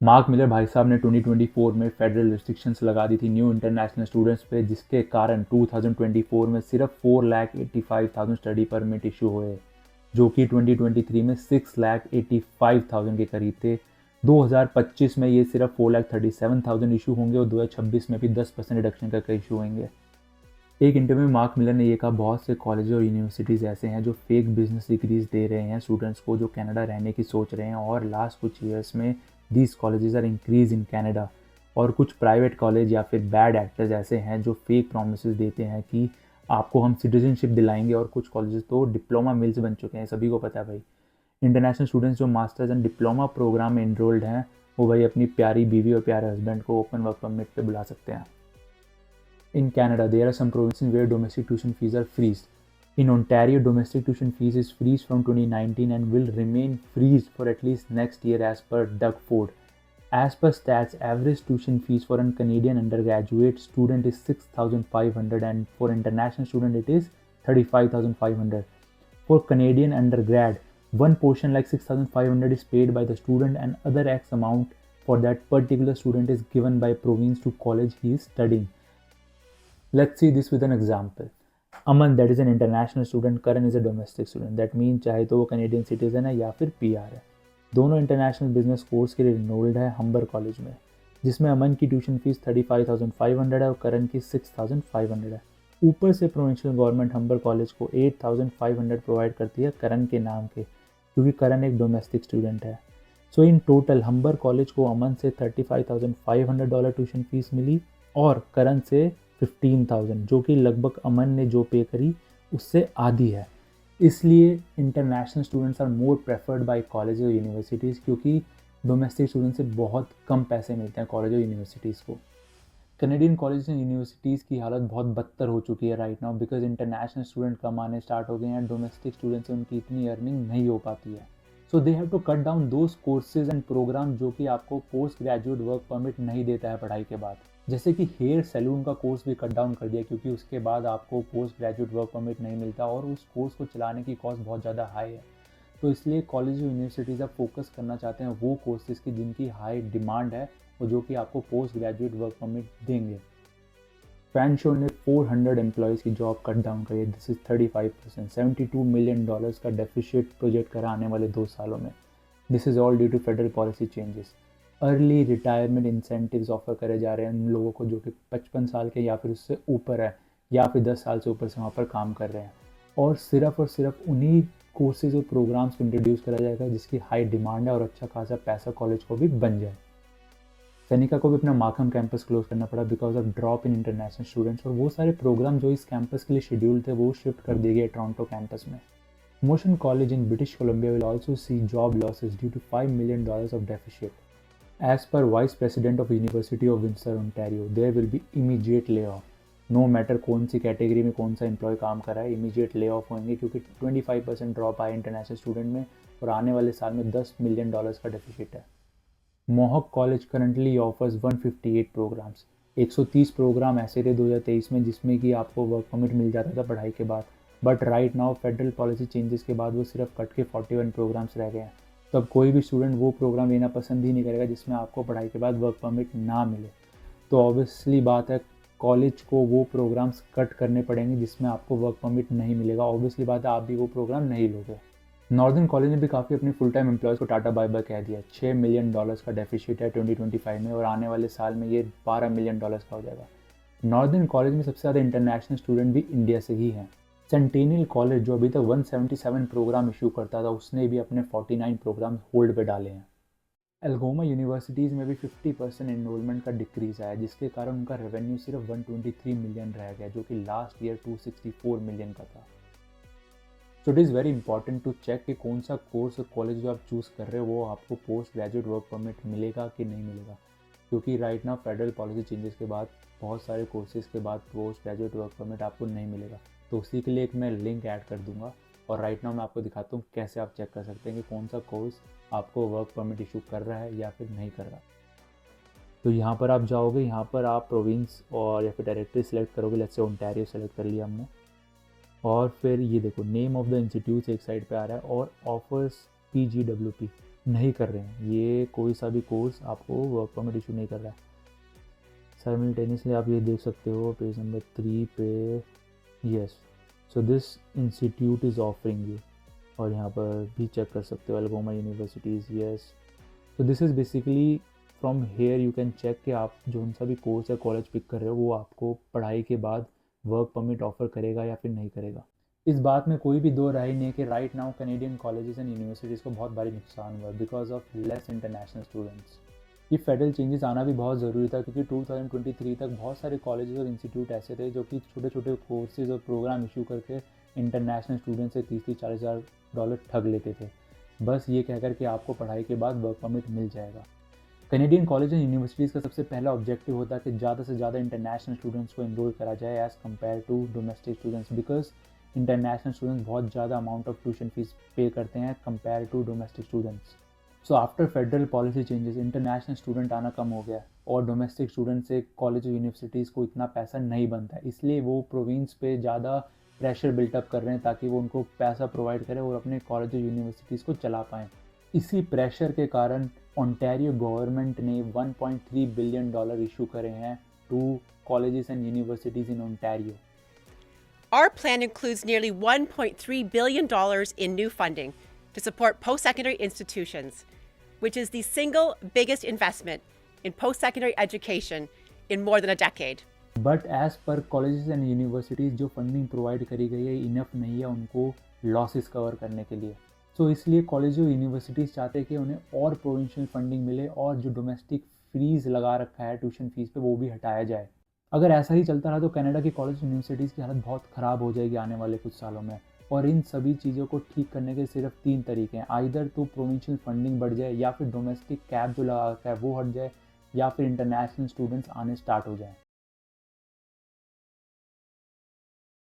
Mark Miller भाई साहब ने 2024 में फेडरल रिस्ट्रिक्शंस लगा दी थी न्यू इंटरनेशनल स्टूडेंट्स पे, जिसके कारण 2024 में सिर्फ 4,85,000 स्टडी परमिट इशू हुए, जो कि 2023 में 6,85,000 के करीब थे। 2025 में ये सिर्फ 4,37,000 इशू होंगे और 2026 में भी 10% रिडक्शन का इशू होंगे। एक इंटरव्यू में मार्क मिलर ने ये कहा, बहुत से कॉलेज और यूनिवर्सिटीज़ ऐसे हैं जो फेक बिजनेस डिग्रीज दे रहे हैं स्टूडेंट्स को जो कनाडा रहने की सोच रहे हैं, और लास्ट कुछ ईयर्स में these colleges are increase in Canada. और कुछ प्राइवेट कॉलेज या फिर बैड एक्टर्स ऐसे हैं जो फेक प्रोमिस देते हैं कि आपको हम सिटीजनशिप दिलाएंगे, और कुछ कॉलेजेस तो डिप्लोमा मिल्स बन चुके हैं, सभी को पता है भाई। इंटरनेशनल स्टूडेंट्स जो मास्टर्स एंड डिप्लोमा प्रोग्राम में इनरोल्ड हैं, वो भाई अपनी प्यारी बीवी और प्यारे हस्बैंड को ओपन वर्क परमिट पे बुला सकते हैं। In Canada, there are some provinces where domestic tuition fees are freeze. In Ontario, domestic tuition fees is freeze from 2019 and will remain freeze for at least next year as per Doug Ford. As per stats, average tuition fees for a Canadian undergraduate student is 6,500 and for international student it is 35,500. For Canadian undergrad, one portion like 6,500 is paid by the student and other X amount for that particular student is given by province to college he is studying. Let's see this with an example. Aman, that is an international student. Karan is a domestic student. That means चाहे तो वो Canadian citizen है या फिर PR है। दोनों international business course के लिए इनरोल्ड है हम्बर कॉलेज में, जिसमें अमन की ट्यूशन फीस 35,500 है और करण की 6,500 है। ऊपर से प्रोविंशियल गवर्नमेंट हम्बर कॉलेज को 8,500 प्रोवाइड करती है करण के नाम के, क्योंकि करण एक डोमेस्टिक स्टूडेंट है। सो इन टोटल हम्बर कॉलेज को अमन से $35,500 ट्यूशन फीस मिली और करण से 15,000, जो कि लगभग अमन ने जो पे करी उससे आधी है। इसलिए international students are more preferred by college और यूनिवर्सिटीज़, क्योंकि डोमेस्टिक स्टूडेंट से बहुत कम पैसे मिलते हैं कॉलेज और यूनिवर्सिटीज़ को। कैनेडियन कॉलेज एंड यूनिवर्सिटीज़ की हालत बहुत बदतर हो चुकी है right now, because international student कम आने स्टार्ट हो गए हैं, डोमेस्टिक स्टूडेंट से उनकी इतनी अर्निंग नहीं हो पाती है। So they have to cut down those courses and program जो कि आपको पोस्ट ग्रेजुएट वर्क परमिट नहीं देता है पढ़ाई के बाद। जैसे कि हेयर सैलून का कोर्स भी कट डाउन कर दिया, क्योंकि उसके बाद आपको पोस्ट ग्रेजुएट वर्क परमिट नहीं मिलता और उस कोर्स को चलाने की कॉस्ट बहुत ज़्यादा हाई है। तो इसलिए कॉलेज और यूनिवर्सिटीज़ अब फोकस करना चाहते हैं वो कोर्सेज़ की जिनकी हाई डिमांड है और जो कि आपको पोस्ट ग्रेजुएट वर्क परमिट देंगे। फैनशो ने 400 एम्प्लॉयज़ की जॉब कट डाउन करी है। This is 35%। $72 मिलियन का डेफिसिट प्रोजेक्ट करा आने वाले 2 सालों में। This is all due to federal policy changes. Early retirement incentives offer करे जा रहे हैं उन लोगों को जो कि 55 साल के या फिर उससे ऊपर है, या फिर 10 साल से ऊपर से वहाँ पर काम कर रहे हैं। और सिर्फ उन्हीं कोर्सेज और प्रोग्राम्स को इंट्रोड्यूस करा जाएगा जिसकी हाई डिमांड है और अच्छा खासा पैसा कॉलेज को भी बन जाए। सैनिका को भी अपना मार्कम कैंपस क्लोज करना पड़ा because of drop in international students, और वो सारे प्रोग्राम जो इस कैंपस के लिए शेड्यूल थे वो शिफ्ट कर दिए गए टोरंटो कैंपस में। Motion College in British Columbia will also see job losses due to $5 million of deficit. As per Vice President of University of Windsor, Ontario, there will be immediate layoff. No matter कौन सी category में कौन सा employ काम कर रहा है, immediate lay off होंगे, क्योंकि 25% ड्रॉप आया इंटरनेशनल स्टूडेंट में और आने वाले साल में $10 मिलियन का डेफिसिट है। Mohawk College currently offers 158 programs. 130 program ऐसे थे 2023 में जिसमें कि आपको वर्क परमिट मिल जाता था पढ़ाई के बाद, but right now federal policy changes के बाद वो सिर्फ कट के 41 प्रोग्राम्स रह गए हैं। तो अब कोई भी स्टूडेंट वो प्रोग्राम लेना पसंद ही नहीं करेगा जिसमें आपको पढ़ाई के बाद वर्क परमिट ना मिले। तो ऑब्वियसली बात है कॉलेज को वो प्रोग्राम्स कट करने पड़ेंगे जिसमें आपको वर्क परमिट नहीं मिलेगा। ऑब्वियसली बात है आप भी वो प्रोग्राम नहीं लोगे। नॉर्दर्न कॉलेज ने भी काफ़ी अपने फुल टाइम एम्प्लॉयज़ को टाटा बाय बाय कह दिया। $6 मिलियन का डेफिसिट है 2025 में और आने वाले साल में ये $12 मिलियन का हो जाएगा। नॉर्दर्न कॉलेज में सबसे ज़्यादा इंटरनेशनल स्टूडेंट भी इंडिया से ही हैं। सेंटेनियल कॉलेज जो अभी तक 177 प्रोग्राम इशू करता था उसने भी अपने 49 प्रोग्राम होल्ड पे डाले हैं। एल्गोमा यूनिवर्सिटीज़ में भी 50% एनरोलमेंट का डिक्रीज़ आया, जिसके कारण उनका रेवेन्यू सिर्फ 123 मिलियन रह गया, जो कि लास्ट ईयर 264 मिलियन का था। So it is very important to check कि कौन सा कोर्स और कॉलेज जो आप चूज़ कर रहे हो वो आपको पोस्ट ग्रेजुएट वर्क परमिट मिलेगा कि नहीं मिलेगा, क्योंकि right now federal policy changes के बाद बहुत सारे कोर्सेज़ के बाद पोस्ट ग्रेजुएट वर्क परमिट आपको नहीं मिलेगा। तो उसी के लिए एक मैं लिंक ऐड कर दूंगा और राइट नाउ मैं आपको दिखाता हूँ कैसे आप चेक कर सकते हैं कि कौन सा कोर्स आपको वर्क परमिट इशू कर रहा है या फिर नहीं कर रहा। तो यहाँ पर आप जाओगे, यहाँ पर आप प्रोविंस और या फिर डायरेक्टरी सेलेक्ट करोगे। लेट्स से ओंटारियो सेलेक्ट कर लिया हमने, और फिर ये देखो नेम ऑफ द इंस्टीट्यूट एक साइड पे आ रहा है और ऑफर्स PGWP। नहीं कर रहे हैं, ये कोई सा भी कोर्स आपको वर्क परमिट इशू नहीं कर रहा है। साइमल्टेनियसली आप ये देख सकते हो पेज नंबर 3 पे, yes, so this institute is offering you, और यहाँ पर भी चेक कर सकते हो अल्गोमा यूनिवर्सिटीज़, यस। तो this is basically from here you can check कि आप जो सा भी कोर्स या कॉलेज पिक कर रहे हो वो आपको पढ़ाई के बाद वर्क परमिट ऑफर करेगा या फिर नहीं करेगा। इस बात में कोई भी दो राय नहीं है कि right now Canadian colleges and universities को बहुत भारी नुकसान हुआ because of less international students. ये फेडरल चेंजेस आना भी बहुत ज़रूरी था क्योंकि 2023 तक बहुत सारे कॉलेजेस और इंस्टीट्यूट ऐसे थे जो कि छोटे छोटे कोर्सेज और प्रोग्राम इशू करके इंटरनेशनल स्टूडेंट से 30-40 हज़ार डॉलर ठग लेते थे, बस ये कहकर कि आपको पढ़ाई के बाद वर्क परमिट मिल जाएगा। कैनेडियन कॉलेज एंड यूनिवर्सिटीज़ का सबसे पहला ऑब्जेक्टिव होता है कि ज़्यादा से ज़्यादा इंटरनेशनल स्टूडेंट्स को इनरोल करा जाए as compare to domestic students, because international students बहुत ज़्यादा amount of tuition fees pay करते हैं compare to domestic students. So after federal policy changes international student आना कम हो गया और डोमेस्टिक स्टूडेंट से कॉलेज और यूनिवर्सिटीज़ को इतना पैसा नहीं बनता है, इसलिए वो प्रोविंस पे ज़्यादा प्रेशर बिल्टअप कर रहे हैं ताकि वो उनको पैसा प्रोवाइड करें और अपने कॉलेज और यूनिवर्सिटीज़ को चला पाएँ। इसी प्रेशर के कारण ओंटारियो गवर्नमेंट ने $1.3 बिलियन इशू करे हैं to colleges and universities in Ontario. Our plan includes nearly $1.3 billion in new funding to support post-secondary institutions, which is the single biggest investment in post-secondary education in more than a decade. But as per colleges and universities जो funding provide करी गई है enough नहीं है उनको losses cover करने के लिए। सो इसलिए कॉलेज और यूनिवर्सिटीज़ चाहते हैं कि उन्हें और प्रोविंशियल फंडिंग मिले और जो डोमेस्टिक फीस लगा रखा है ट्यूशन फीस पे वो भी हटाया जाए। अगर ऐसा ही चलता रहा तो कनाडा की कॉलेज यूनिवर्सिटीज़ की हालत बहुत ख़राब हो जाएगी आने वाले कुछ सालों में, और इन सभी चीज़ों को ठीक करने के सिर्फ 3 तरीके हैं, आइदर तो प्रोविंशियल फंडिंग बढ़ जाए, या फिर डोमेस्टिक कैप जो लगा रखा है वो हट जाए, या फिर इंटरनेशनल स्टूडेंट्स आने स्टार्ट हो जाएँ।